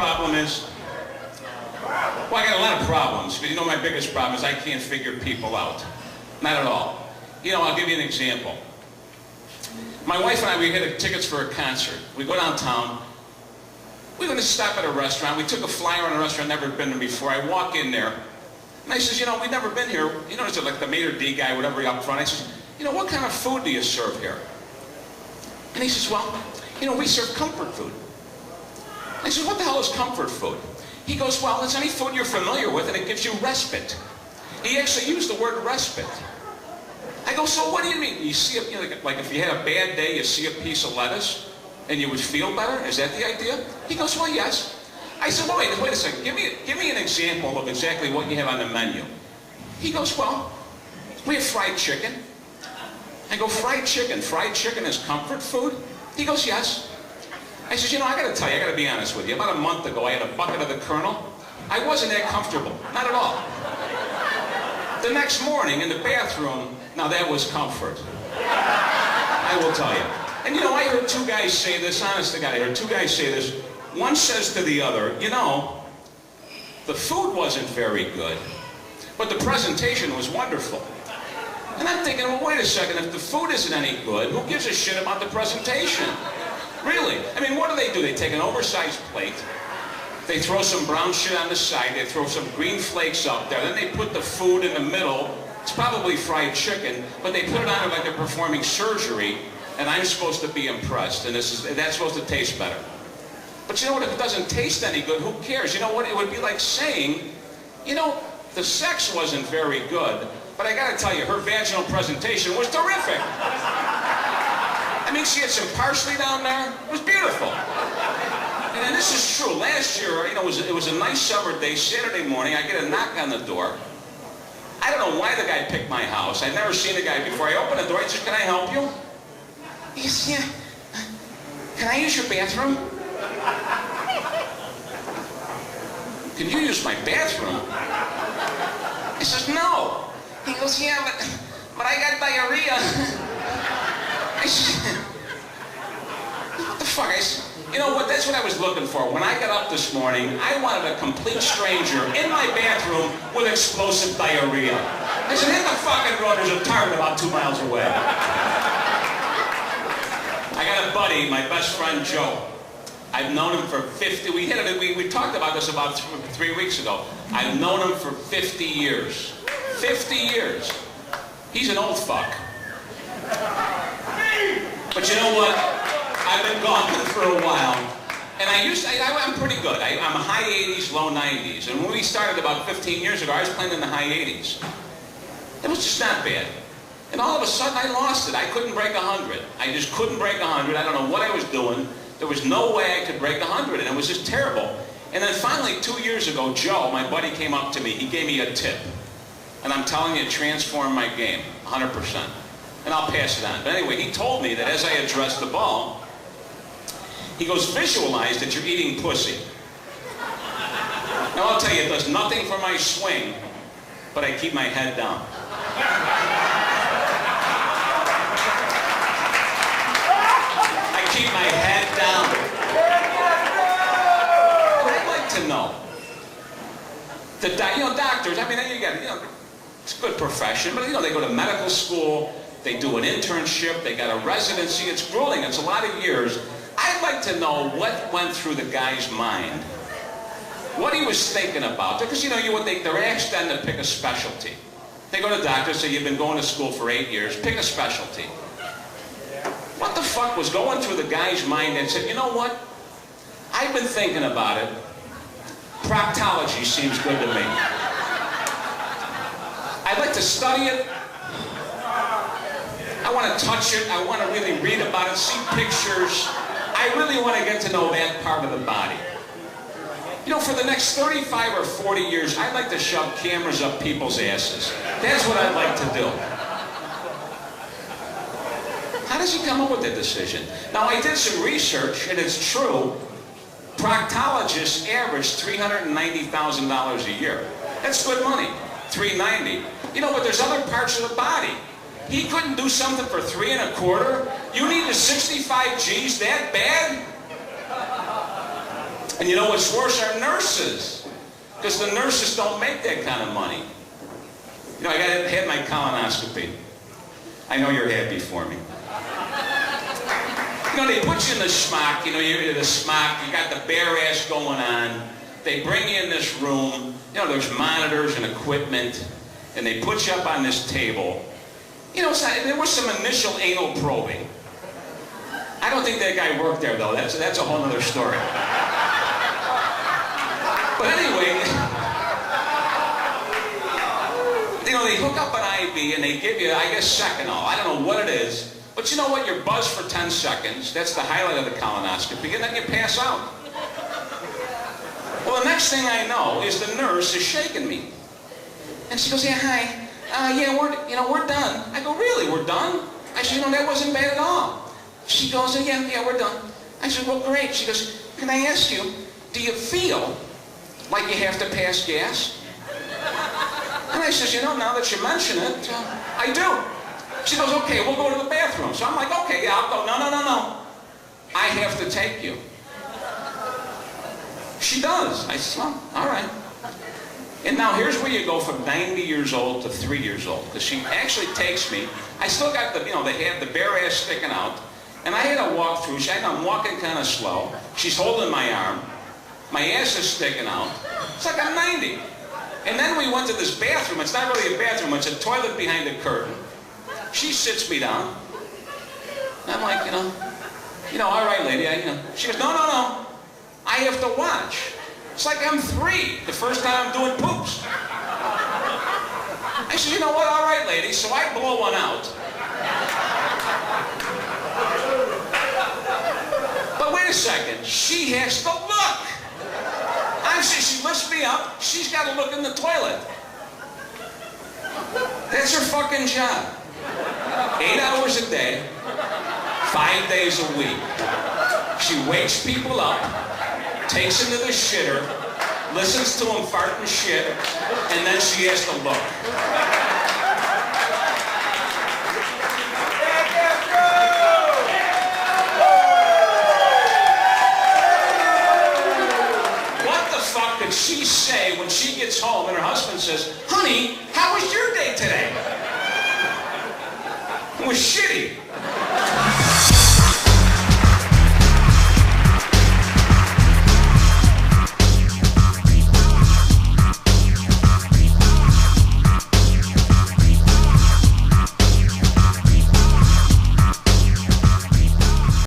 problem is? Well, I got a lot of problems, but you know my biggest problem is I can't figure people out. Not at all. You know, I'll give you an example. My wife and I, we had tickets for a concert. We go downtown. We're going to stop at a restaurant. We took a flyer on a restaurant I've never been to before. I walk in there, and I says, you know, we've never been here. You know, there's like the maitre d' guy, whatever, up front. I says, you know, what kind of food do you serve here? And he says, well, you know, we serve comfort food. I said, what the hell is comfort food? He goes, well, it's any food you're familiar with, and it gives you respite. He actually used the word respite. I go, so what do you mean? You see, you know, like if you had a bad day, you see a piece of lettuce, and you would feel better? Is that the idea? He goes, well, yes. I said, well, wait a second. Give me an example of exactly what you have on the menu. He goes, well, we have fried chicken. I go, fried chicken? Fried chicken is comfort food? He goes, yes. I said, you know, I got to tell you, I got to be honest with you. About a month ago, I had a bucket of the Colonel. I wasn't that comfortable. Not at all. The next morning in the bathroom, now that was comfort. I will tell you. And you know, I heard two guys say this, honest to God, I heard two guys say this. One says to the other, you know, the food wasn't very good, but the presentation was wonderful. And I'm thinking, well, wait a second, if the food isn't any good, who gives a shit about the presentation? Really? I mean, what do? They take an oversized plate, they throw some brown shit on the side, they throw some green flakes up there, then they put the food in the middle. It's probably fried chicken, but they put it on it like they're performing surgery, and I'm supposed to be impressed, and that's supposed to taste better. But you know what, if it doesn't taste any good, who cares? You know what, it would be like saying, you know, the sex wasn't very good, but I gotta tell you, her vaginal presentation was terrific. I mean, she had some parsley down there. It was beautiful. And this is true. Last year, you know, it was a nice summer day, Saturday morning, I get a knock on the door. I don't know why the guy picked my house. I'd never seen the guy before. I opened the door, he said, can I help you? He said, yeah. Can I use your bathroom? Can you use my bathroom? I says, no. He goes, yeah, but I got diarrhea. I said, what the fuck? I said, you know what, that's what I was looking for. When I got up this morning, I wanted a complete stranger in my bathroom with explosive diarrhea. I said, hit the fucking road, there's a target about 2 miles away. I got a buddy, my best friend Joe. I've known him for 50, we talked about this about 3 weeks ago. I've known him for 50 years. 50 years. He's an old fuck. But you know what? I've been gone for a while, and I'm pretty good. I'm high 80s, low 90s. And when we started about 15 years ago, I was playing in the high 80s. It was just not bad. And all of a sudden, I lost it. I couldn't break 100. I just couldn't break 100. I don't know what I was doing. There was no way I could break 100, and it was just terrible. And then finally, 2 years ago, Joe, my buddy, came up to me. He gave me a tip. And I'm telling you, it transformed my game, 100%. And I'll pass it on. But anyway, he told me that as I addressed the ball, he goes, visualize that you're eating pussy. Now I'll tell you, it does nothing for my swing, but I keep my head down. I keep my head down. And I'd like to know, doctors, I mean, it's a good profession, but they go to medical school, they do an internship, they got a residency, it's grueling, it's a lot of years. I'd like to know what went through the guy's mind, what he was thinking about. Because, they're asked then to pick a specialty. They go to doctors, say, you've been going to school for 8 years, pick a specialty. What the fuck was going through the guy's mind and said, you know what? I've been thinking about it. Proctology seems good to me. I'd like to study it. I want to touch it. I want to really read about it, see pictures. I really want to get to know that part of the body. For the next 35 or 40 years, I'd like to shove cameras up people's asses. That's what I'd like to do. How does he come up with that decision? Now, I did some research, and it's true. Proctologists average $390,000 a year. That's good money, $390,000. But there's other parts of the body. He couldn't do something for $325,000? You need the 65 G's that bad? And you know what's worse? Our nurses. Because the nurses don't make that kind of money. You know, I had my colonoscopy. I know you're happy for me. You know, they put you in the smock. You know, you're in the smock. You got the bare ass going on. They bring you in this room. You know, there's monitors and equipment. And they put you up on this table. You know, there was some initial anal probing. I don't think that guy worked there, though. That's a whole other story. But anyway, you know, they hook up an IV and they give you, I guess, Seconal. I don't know what it is. But you know what? You're buzzed for 10 seconds. That's the highlight of the colonoscopy. And then you pass out. Well, the next thing I know is the nurse is shaking me. And she goes, yeah, hi. Yeah, we're done. I go, really, we're done? I said, that wasn't bad at all. She goes, yeah, we're done. I said, well, great. She goes, can I ask you, do you feel like you have to pass gas? And I says, now that you mention it, I do. She goes, okay, we'll go to the bathroom. So I'm like, okay, yeah, I'll go. No. I have to take you. She does. I said, well, all right. And now here's where you go from 90 years old to 3 years old. Because she actually takes me. I still got they have the bare ass sticking out. And I had to walk through. I'm walking kind of slow. She's holding my arm. My ass is sticking out. It's like I'm 90. And then we went to this bathroom. It's not really a bathroom. It's a toilet behind a curtain. She sits me down. And I'm like, all right, lady. She goes, no. I have to watch. It's like I'm 3, the first time I'm doing poops. I said, you know what? All right, lady. So I blow one out. But wait a second. She has to look. She lifts me up. She's got to look in the toilet. That's her fucking job. 8 hours a day, 5 days a week. She wakes people up, takes them to the shitter, listens to them fart and shit, and then she has to look. What the fuck did she say when she gets home and her husband says, honey, how was your